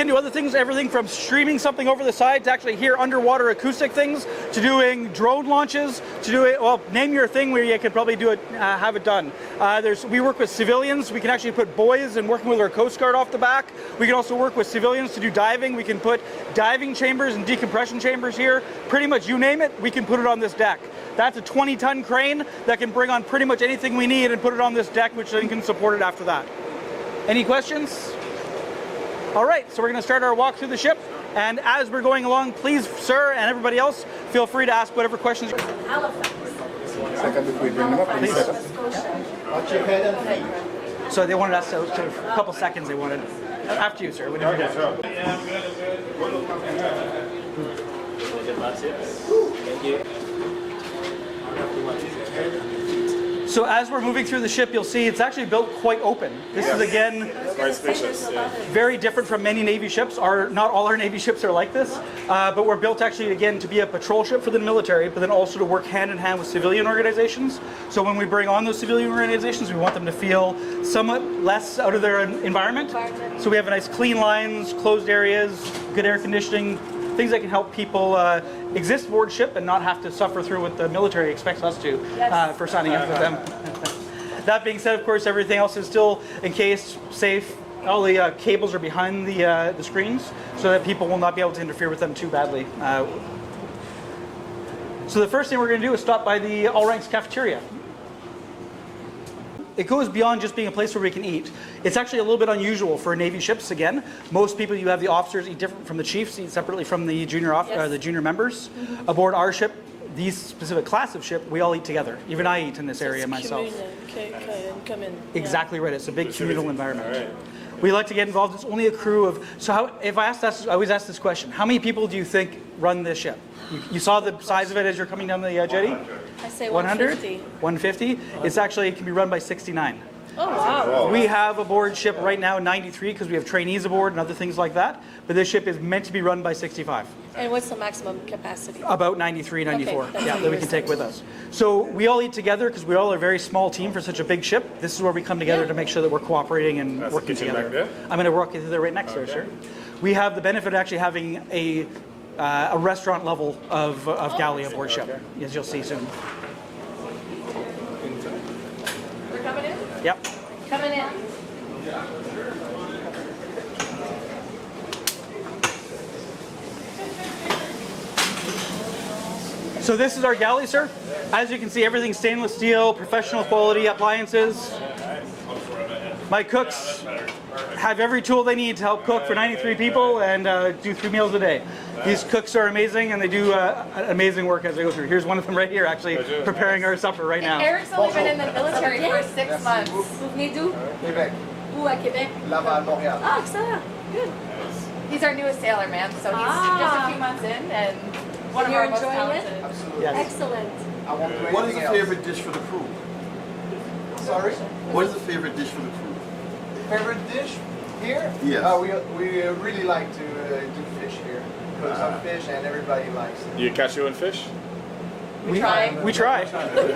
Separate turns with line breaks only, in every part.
can do other things, everything from streaming something over the side to actually hear underwater acoustic things, to doing drone launches, to doing, well, name your thing where you can probably do it, have it done. We work with civilians. We can actually put buoys and working with our Coast Guard off the back. We can also work with civilians to do diving. We can put diving chambers and decompression chambers here. Pretty much you name it, we can put it on this deck. That's a 20-ton crane that can bring on pretty much anything we need and put it on this deck, which then can support it after that. Any questions? All right, so we're going to start our walk through the ship. And as we're going along, please, sir, and everybody else, feel free to ask whatever questions.
Halifax.
Second, if we bring them up, please.
Watch your head and feet.
So they wanted us to, a couple seconds they wanted. After you, sir. Whenever you're done.
Thank you.
So as we're moving through the ship, you'll see it's actually built quite open. This is, again,
Quite spacious, yeah.
very different from many Navy ships. Not all our Navy ships are like this, but we're built actually, again, to be a patrol ship for the military, but then also to work hand in hand with civilian organizations. So when we bring on those civilian organizations, we want them to feel somewhat less out of their environment. So we have nice clean lines, closed areas, good air conditioning, things that can help people exist aboard ship and not have to suffer through what the military expects us to for signing up with them. That being said, of course, everything else is still encased, safe. All the cables are behind the screens so that people will not be able to interfere with them too badly. So the first thing we're going to do is stop by the All Ranks cafeteria. It goes beyond just being a place where we can eat. It's actually a little bit unusual for Navy ships. Again, most people, you have the officers eat different from the chiefs, eat separately from the junior members. Mm-hmm. Aboard our ship, these specific class of ship, we all eat together. Even I eat in this area myself. Exactly right. It's a big communal environment. Right. We like to get involved. It's only a crew of. So I always ask this question: how many people do you think run this ship? You saw the size of it as you're coming down the jetty?
I say 150.
150? It's actually, it can be run by 69.
Oh, wow.
We have aboard ship right now 93 because we have trainees aboard and other things like that. But this ship is meant to be run by 65.
And what's the maximum capacity?
About 93, 94.
Okay,
That we can take with us. So we all eat together because we all are a very small team for such a big ship. This is where we come together to make sure that we're cooperating and working together.
Back there?
I'm going to walk you through there right next there, sir. We have the benefit of actually having a restaurant level of galley aboard ship, as you'll see soon.
We're coming in?
Yep.
Coming in.
So this is our galley, sir. As you can see, everything's stainless steel, professional quality appliances. My cooks have every tool they need to help cook for 93 people and do 3 meals a day. These cooks are amazing and they do amazing work as they go through. Here's one of them right here, actually preparing our supper right now.
Eric's only been in the military for 6 months.
Vous venez d'où?
Québec.
Où à Québec?
Laval, Montréal.
Ah, excellent. Good.
He's our newest sailor, man. So he's just a few months in and one of
You're
our most
enjoying
talented.
it?
Absolutely.
Yes.
Excellent.
I won't do
What is the
anything else.
favorite dish for the crew?
Sorry?
What is the favorite dish for the crew?
Favorite dish here?
Yes.
We really like to do fish here. Cook some fish and everybody likes it.
You catch your own fish?
We try.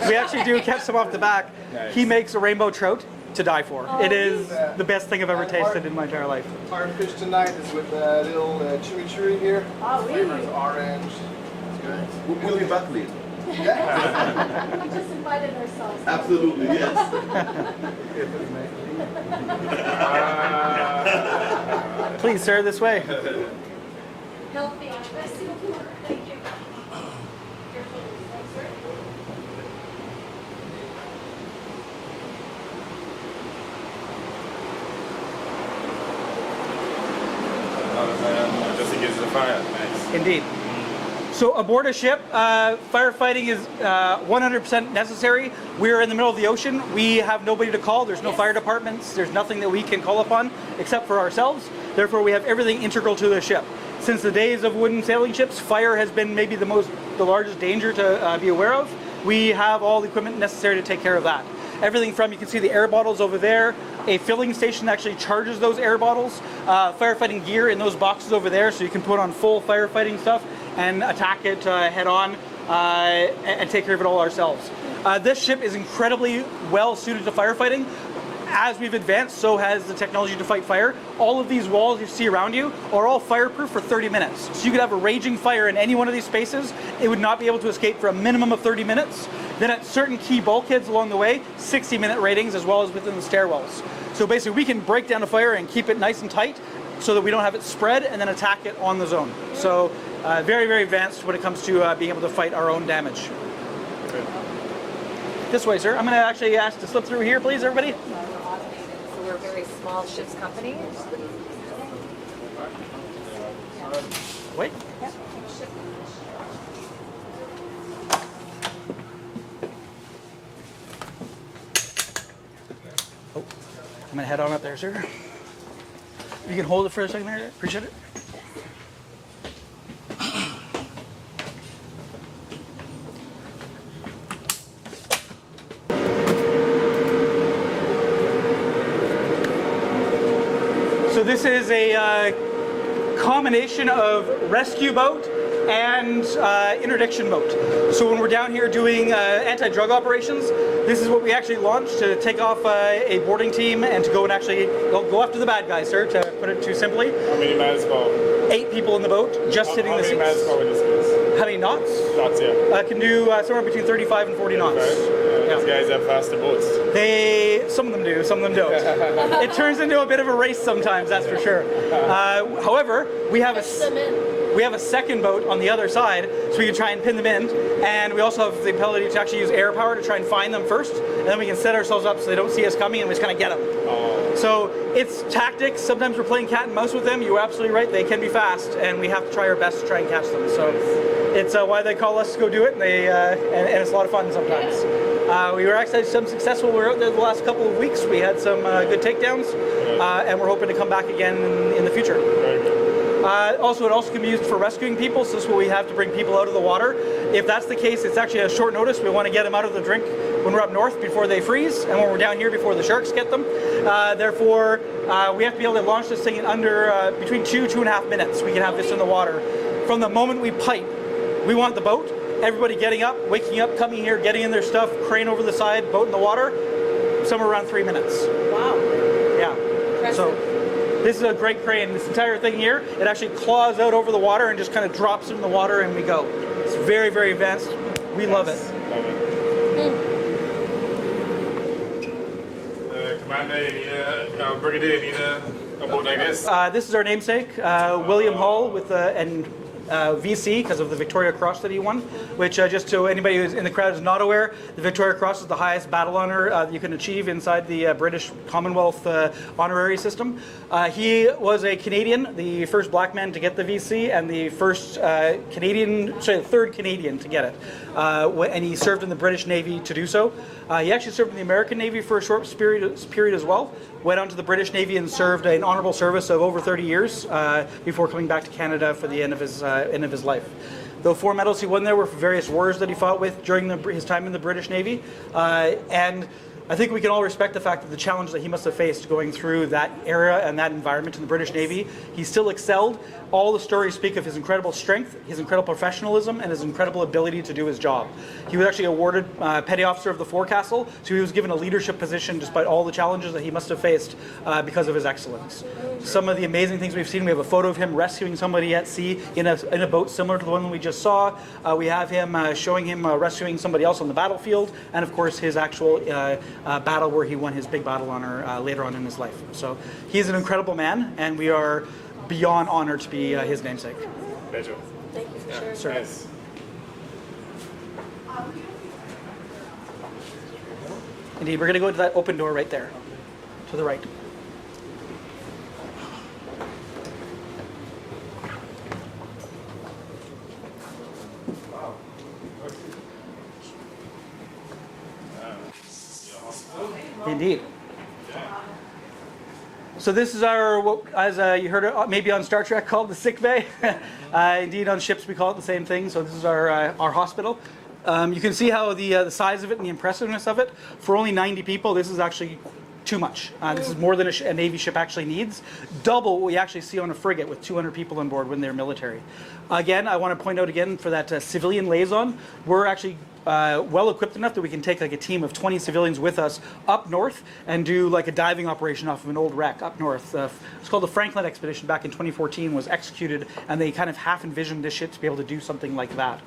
We actually do catch some off the back.
Nice.
He makes a rainbow trout to die for. It is the best thing I've ever tasted in my entire life.
Our fish tonight is with a little chimichurri here.
Ah, oui.
Flavors orange. It's good.
We'll be back later.
Yeah.
We just invited ourselves.
Absolutely, yes.
Please, sir, this way.
Healthy. Merci beaucoup. Thank you. Your food. Thanks, sir.
Just to get to the fire. Nice.
Indeed. So aboard a ship, firefighting is 100% necessary. We're in the middle of the ocean. We have nobody to call. There's no fire departments. There's nothing that we can call upon except for ourselves. Therefore, we have everything integral to the ship. Since the days of wooden sailing ships, fire has been maybe the largest danger to be aware of. We have all the equipment necessary to take care of that. Everything from, you can see the air bottles over there, a filling station actually charges those air bottles, firefighting gear in those boxes over there, so you can put on full firefighting stuff and attack it head on and take care of it all ourselves. This ship is incredibly well suited to firefighting. as we've advanced, so has the technology to fight fire. All of these walls you see around you are all fireproof for 30 minutes. So you could have a raging fire in any one of these spaces. It would not be able to escape for a minimum of 30 minutes. Then at certain key bulkheads along the way, 60-minute ratings as well as within the stairwells. So basically we can break down a fire and keep it nice and tight so that we don't have it spread and then attack it on the zone. So very, very advanced when it comes to being able to fight our own damage. This way, sir. I'm going to actually ask to slip through here, please, everybody.
We're automated, so we're a very small ship's company.
Wait. Oh, I'm going to head on up there, sir. You can hold it for a second there. Appreciate it. So this is a combination of rescue boat and interdiction boat. So when we're down here doing anti-drug operations, this is what we actually launched to take off a boarding team and to go and actually go after the bad guys, sir, to put it too simply.
How many miles go?
8 people in the boat, just sitting in the seats.
How many miles go in this case?
How many knots?
Knots, yeah.
Can do somewhere between 35 and 40 knots.
Okay. These guys have faster boats.
Some of them do, some of them don't. It turns into a bit of a race sometimes, that's for sure. However, we have a second boat on the other side, so we can try and pin them in. And we also have the ability to actually use air power to try and find them first, and then we can set ourselves up so they don't see us coming, and we just kind of get them.
Oh.
So it's tactics. Sometimes we're playing cat and mouse with them. You're absolutely right. They can be fast, and we have to try our best to try and catch them. So it's why they call us to go do it, and and it's a lot of fun sometimes. We were actually some successful. We were out there the last couple of weeks. We had some good takedowns, and we're hoping to come back again in the future.
Very good.
Also, it also can be used for rescuing people, so this is what we have to bring people out of the water. If that's the case, it's actually a short notice. We want to get them out of the drink when we're up north before they freeze, and when we're down here before the sharks get them. Therefore, we have to be able to launch this thing in under between 2.5 minutes. We can have this in the water. From the moment we pipe, we want the boat, everybody getting up, waking up, coming here, getting in their stuff, crane over the side, boat in the water, somewhere around 3 minutes.
Wow.
Yeah.
Impressive.
So this is a great crane. This entire thing here, it actually claws out over the water and just kind of drops in the water and we go. It's very, very advanced. We love it.
Love it. Commander, you need a brigadier, you need a boat like this?
This is our namesake, William Hall, with and VC because of the Victoria Cross that he won, which just so anybody who's in the crowd is not aware, the Victoria Cross is the highest battle honor that you can achieve inside the British Commonwealth honorary system. He was a Canadian, the first black man to get the VC and the first the third Canadian to get it. And he served in the British Navy to do so. He actually served in the American Navy for a short period as well. Went on to the British Navy and served an honorable service of over 30 years before coming back to Canada for the end of his life. The 4 medals he won there were for various wars that he fought with during his time in the British Navy. And I think we can all respect the fact that the challenge that he must have faced going through that era and that environment in the British Navy, he still excelled. All the stories speak of his incredible strength, his incredible professionalism, and his incredible ability to do his job. He was actually awarded Petty Officer of the Forecastle, so he was given a leadership position despite all the challenges that he must have faced because of his excellence. Some of the amazing things we've seen, we have a photo of him rescuing somebody at sea in a boat similar to the one we just saw. We have him showing him rescuing somebody else on the battlefield, and of course his actual battle where he won his big battle honor later on in his life. So he's an incredible man, and we are beyond honored to be his namesake.
Pleasure.
Thank you for sharing.
Sure.
Nice.
Indeed, we're going to go to that open door right there, to the right. Indeed. So this is our, as you heard it maybe on Star Trek, called the sick bay. Indeed, on ships we call it the same thing. So this is our hospital. You can see how the size of it and the impressiveness of it. For only 90 people, this is actually too much. This is more than a Navy ship actually needs. Double what we actually see on a frigate with 200 people on board when they're military. Again, I want to point out again for that civilian liaison, we're actually well equipped enough that we can take like a team of 20 civilians with us up north and do like a diving operation off of an old wreck up north. It's called the Franklin expedition back in 2014, was executed, and they kind of half envisioned this ship to be able to do something like that.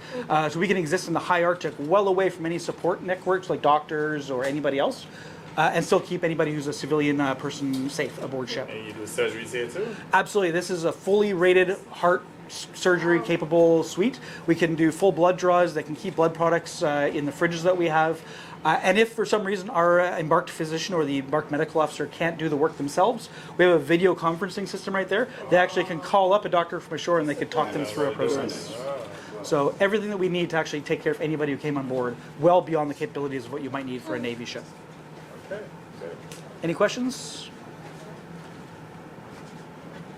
So we can exist in the high Arctic well away from any support networks like doctors or anybody else. And still keep anybody who's a civilian person safe aboard ship.
And you do surgeries here too?
Absolutely. This is a fully rated heart surgery capable suite. We can do full blood draws that can keep blood products in the fridges that we have. And if for some reason our embarked physician or the embarked medical officer can't do the work themselves, we have a video conferencing system right there. They actually can call up a doctor from ashore and they can talk them through a process. So everything that we need to actually take care of anybody who came on board, well beyond the capabilities of what you might need for a Navy ship. Any questions?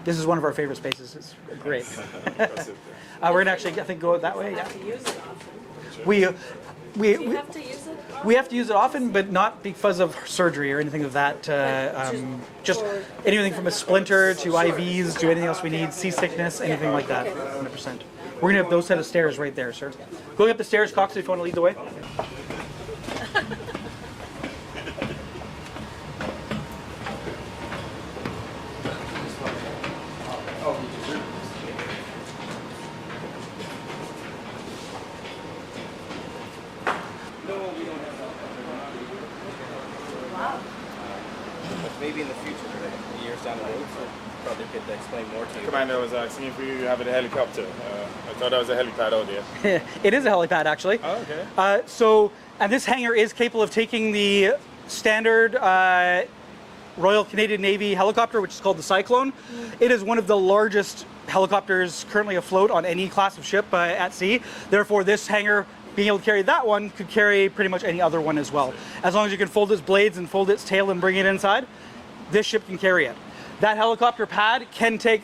This is one of our favorite spaces. It's great. We're going to actually, I think, go that way. Yeah. We have to use it often, but not because of surgery or anything of that. Just anything from a splinter to IVs to anything else we need, seasickness, anything like that. 100%. We're going to have those set of stairs right there, sir. Going up the stairs, Cox, if you want to lead the way.
Maybe in the future, years down the road, so probably could explain more to you.
Commander was asking if you have a helicopter. I thought that was a helipad out there.
It is a helipad, actually.
Oh, okay.
And this hangar is capable of taking the standard Royal Canadian Navy helicopter, which is called the Cyclone. It is one of the largest helicopters currently afloat on any class of ship at sea. Therefore, this hangar, being able to carry that one, could carry pretty much any other one as well. As long as you can fold its blades and fold its tail and bring it inside, this ship can carry it. That helicopter pad can take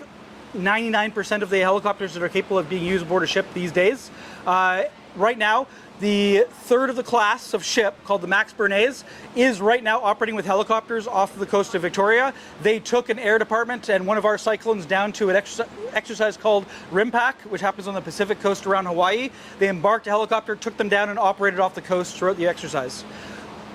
99% of the helicopters that are capable of being used aboard a ship these days. Right now, the third of the class of ship, called the Max Bernays, is right now operating with helicopters off of the coast of Victoria. They took an air department and one of our Cyclones down to an exercise called RIMPAC, which happens on the Pacific coast around Hawaii. They embarked a helicopter, took them down and operated off the coast throughout the exercise.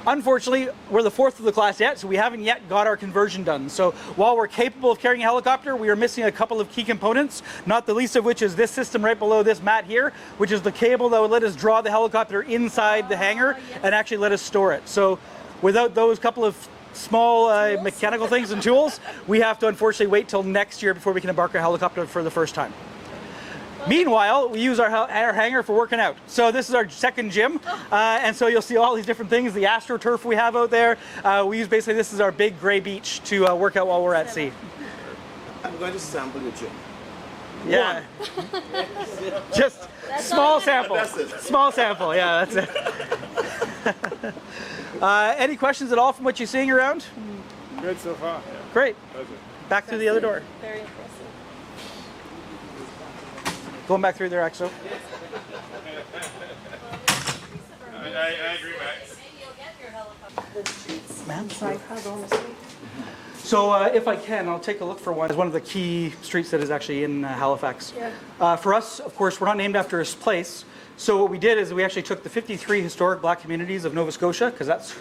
Unfortunately, we're the fourth of the class yet, so we haven't yet got our conversion done. So while we're capable of carrying a helicopter, we are missing a couple of key components, not the least of which is this system right below this mat here, which is the cable that would let us draw the helicopter inside the hangar and actually let us store it. So without those couple of small mechanical things and tools, we have to unfortunately wait till next year before we can embark our helicopter for the first time. Meanwhile, we use our hangar for working out. So this is our second gym, and so you'll see all these different things, the AstroTurf we have out there. We use basically, this is our big gray beach to work out while we're at sea.
I'm going to sample your gym.
Yeah. Just small sample.
That's it.
Small sample, yeah, that's it. Any questions at all from what you're seeing around?
Good so far. Yeah.
Great.
Pleasure.
Back through the other door.
Very impressive.
Going back through there, Axo.
I agree, Max.
Ma'am?
Sorry, I'll go on the street.
So if I can, I'll take a look for one. It's one of the key streets that is actually in Halifax.
Yeah.
For us, of course, we're not named after a place. So what we did is we actually took the 53 historic black communities of Nova Scotia, because that's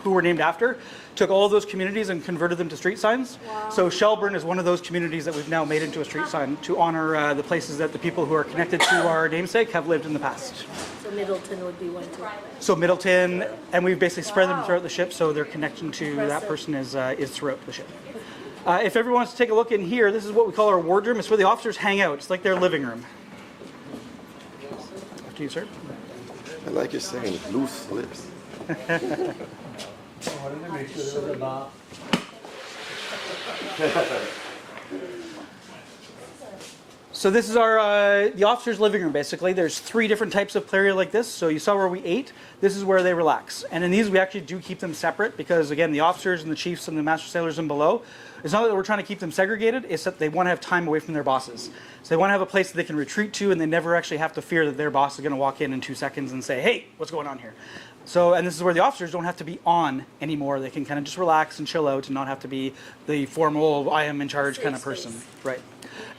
who we're named after, took all of those communities and converted them to street signs.
Wow.
So Shelburne is one of those communities that we've now made into a street sign to honor the places that the people who are connected to our namesake have lived in the past.
So Middleton would be one too.
So Middleton, and we've basically spread them throughout the ship, so their connection to that
Impressive.
person is throughout the ship. If everyone wants to take a look in here, this is what we call our wardroom. It's where the officers hang out. It's like their living room. After you, sir.
I like your saying, loose lips.
So this is our the officers' living room. Basically, there's 3 different types of play area like this. So you saw where we ate. This is where they relax. And in these, we actually do keep them separate because, again, the officers and the chiefs and the master sailors and below. It's not that we're trying to keep them segregated. It's that they want to have time away from their bosses. So they want to have a place that they can retreat to, and they never actually have to fear that their boss is going to walk in 2 seconds and say, "Hey, what's going on here?" So, and this is where the officers don't have to be on anymore. They can kind of just relax and chill out and not have to be the formal, I am in charge kind of person. Right.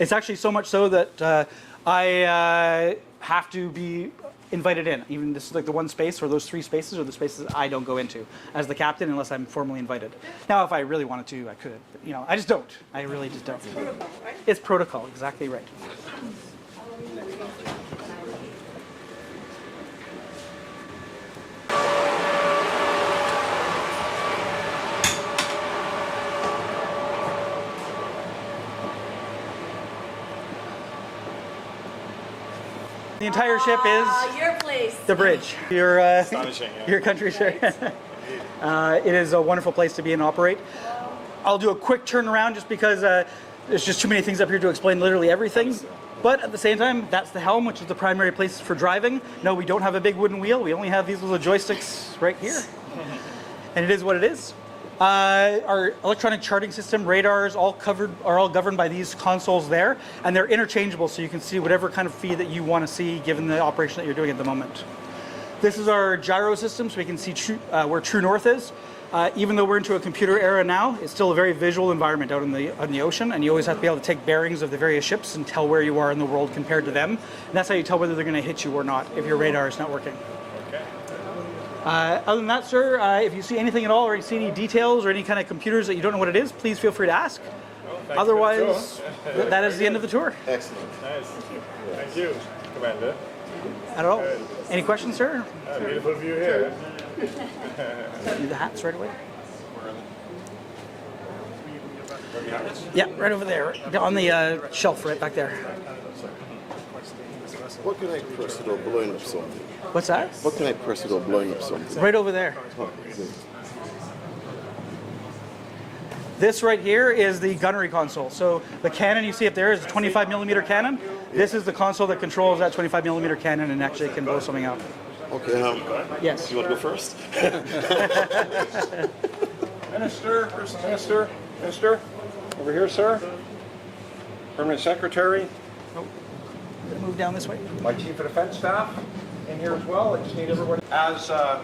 It's actually so much so that I have to be invited in. Even this is like the one space, or those 3 spaces are the spaces I don't go into as the captain unless I'm formally invited. Now, if I really wanted to, I could. But, you know, I just don't. I really just don't. It's protocol, right? It's protocol, exactly right. The entire ship is
Your place.
the bridge. Your
Astonishing, yeah.
your country ship. It is a wonderful place to be and operate. I'll do a quick turnaround just because there's just too many things up here to explain literally everything. But at the same time, that's the helm, which is the primary place for driving. No, we don't have a big wooden wheel. We only have these little joysticks right here. And it is what it is. Our electronic charting system, radars, are all governed by these consoles there, and they're interchangeable, so you can see whatever kind of feed that you want to see given the operation that you're doing at the moment. This is our gyro system, so we can see where true north is. Even though we're into a computer era now, it's still a very visual environment out in the ocean, and you always have to be able to take bearings of the various ships and tell where you are in the world compared to them. And that's how you tell whether they're going to hit you or not if your radar is not working. Other than that, sir, if you see anything at all, or you see any details or any kind of computers that you don't know what it is, please feel free to ask. Otherwise, that is the end of the tour.
Excellent.
Nice. Thank you, Commander.
Not at all. Any questions, sir?
Beautiful view here.
Do the hats right away. Yeah, right over there, on the shelf right back there.
What can I press without blowing up something?
What's that?
What can I press without blowing up something?
Right over there.
Oh, good.
This right here is the gunnery console. So the cannon you see up there is a 25 millimeter cannon. This is the console that controls that 25 millimeter cannon and actually can blow something up.
Okay,
Yes.
you want to go first?
Minister, First Minister, Minister, over here, sir. Permanent Secretary,
Move down this way.
my Chief of Defense Staff in here as well. I just need everybody. As the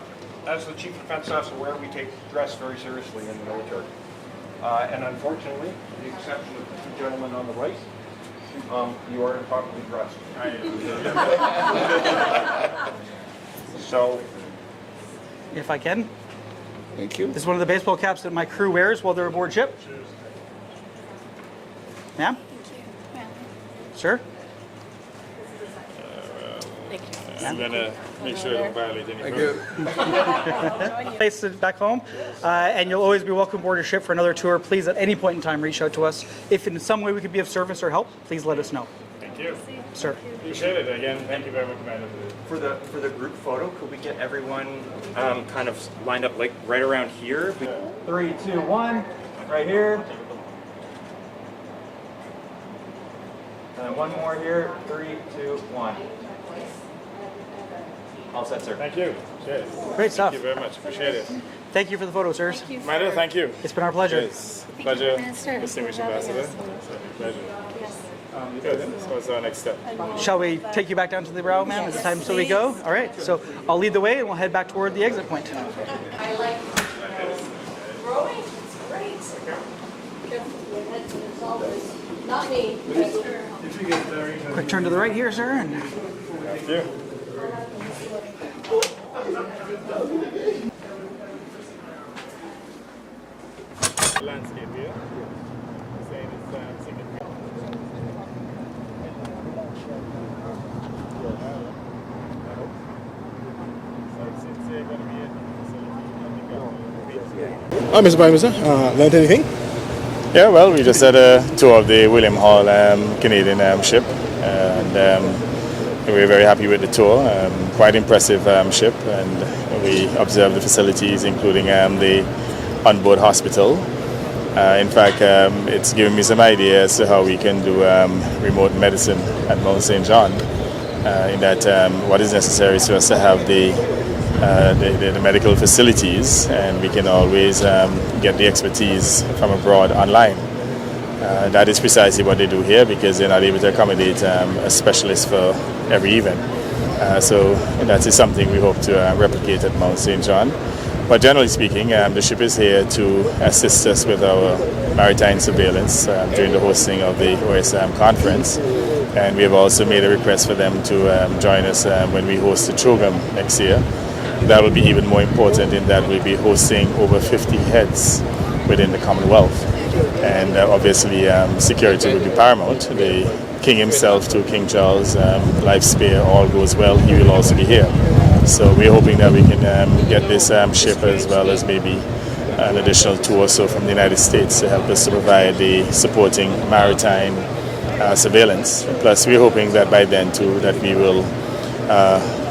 Chief of Defense Staff is aware, we take dress very seriously in the military. And unfortunately, with the exception of the 2 gentlemen on the right, you are improperly dressed. So,
If I can.
Thank you.
This is one of the baseball caps that my crew wears while they're aboard ship. Ma'am? Sir?
I'm gonna make sure I don't violate any.
Place it back home, and you'll always be welcome aboard your ship for another tour. Please, at any point in time, reach out to us. If in some way we could be of service or help, please let us know.
Thank you.
Sir.
Appreciate it again. Thank you very much, Commander.
For the group photo, could we get everyone kind of lined up like right around here?
3, 2, 1. Right here.
And one more here. 3, 2, 1. All set, sir.
Thank you. Cheers.
Great stuff.
Thank you very much. Appreciate it.
Thank you for the photo, sirs.
Commander, thank you.
It's been our pleasure.
Yes. Pleasure.
Minister.
Distinguished Ambassador. Pleasure. Good. So what's our next step?
Shall we take you back down to the Browne, ma'am? Is it time so we go? All right. So I'll lead the way, and we'll head back toward the exit point.
I like growing. It's great. It's always not me.
Quick turn to the right here, sir. And
Thank you. Landscape here. Saying it's significant.
Mr. Prime Minister, learned anything?
Yeah, well, we just had a tour of the William Hall Canadian ship, and we were very happy with the tour. Quite impressive ship, and we observed the facilities, including the onboard hospital, In fact, it's given me some ideas to how we can do remote medicine at Mount St. John. In that, what is necessary is for us to have the medical facilities, and we can always get the expertise from abroad online. That is precisely what they do here, because they're not able to accommodate a specialist for every event. So that is something we hope to replicate at Mount St. John. But generally speaking, the ship is here to assist us with our maritime surveillance during the hosting of the OSM conference. And we have also made a request for them to join us when we host the CHOGM next year. That will be even more important in that we'll be hosting over 50 heads within the Commonwealth. And obviously security will be paramount. The King himself, to King Charles, life spare, all goes well, he will also be here. So we're hoping that we can get this ship, as well as maybe an additional two or so from the United States, to help us to provide the supporting maritime surveillance. Plus we're hoping that by then too that we will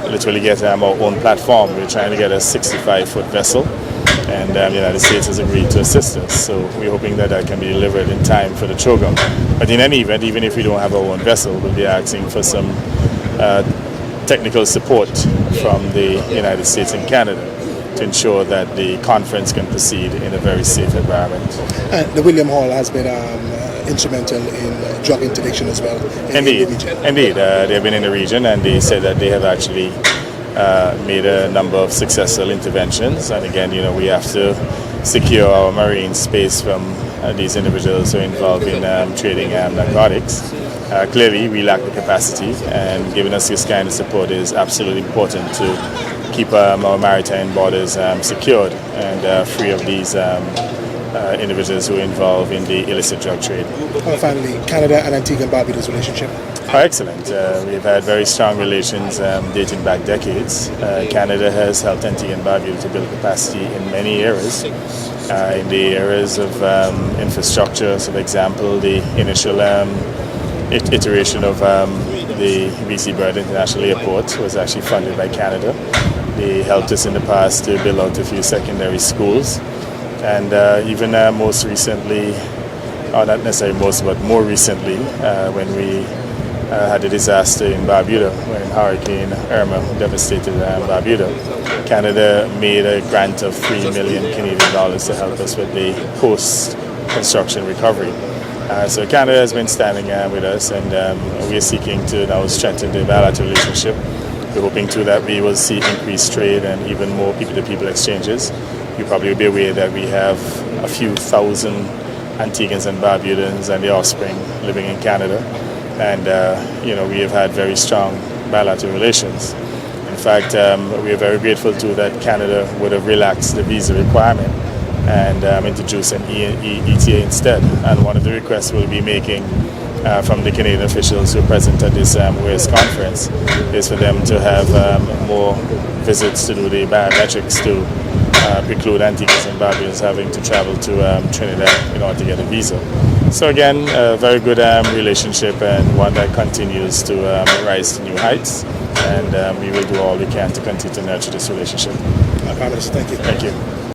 literally get our own platform. We're trying to get a 65-foot vessel, and the United States has agreed to assist us. So we're hoping that that can be delivered in time for the CHOGM. But in any event, even if we don't have our own vessel, we'll be asking for some technical support from the United States and Canada to ensure that the conference can proceed in a very safe environment.
The William Hall has been instrumental in drug interdiction as well.
Indeed. They've been in the region, and they said that they have actually made a number of successful interventions. And again, we have to secure our marine space from these individuals who are involved in trading narcotics. Clearly, we lack the capacity, and giving us this kind of support is absolutely important to keep our maritime borders secured and free of these individuals who are involved in the illicit drug trade.
Finally, Canada and Antigua and Barbuda's relationship.
Excellent. We've had very strong relations dating back decades. Canada has helped Antigua and Barbuda to build capacity in many areas. In the areas of infrastructure, so for example, the initial iteration of the BC Bird International Airport was actually funded by Canada. They helped us in the past to build out a few secondary schools. And even most recently, or not necessarily most, but more recently, when we had a disaster in Barbuda, when Hurricane Irma devastated Barbuda, Canada made a grant of $3 million Canadian to help us with the post-construction recovery. So Canada has been standing with us, and we are seeking to now strengthen the bilateral relationship. We're hoping too that we will see increased trade and even more people-to-people exchanges. You probably will be aware that we have a few thousand Antiguans and Barbudans and their offspring living in Canada, and we have had very strong bilateral relations. In fact, we are very grateful too that Canada would have relaxed the visa requirement and introduce an ETA instead. And one of the requests we'll be making from the Canadian officials who are present at this OAS conference is for them to have more visits to do the biometrics to preclude Antiguans and Barbudans having to travel to Trinidad in order to get a visa. So again, a very good relationship, and one that continues to rise to new heights, and we will do all we can to continue to nurture this relationship.
Prime Minister, thank you.
Thank you.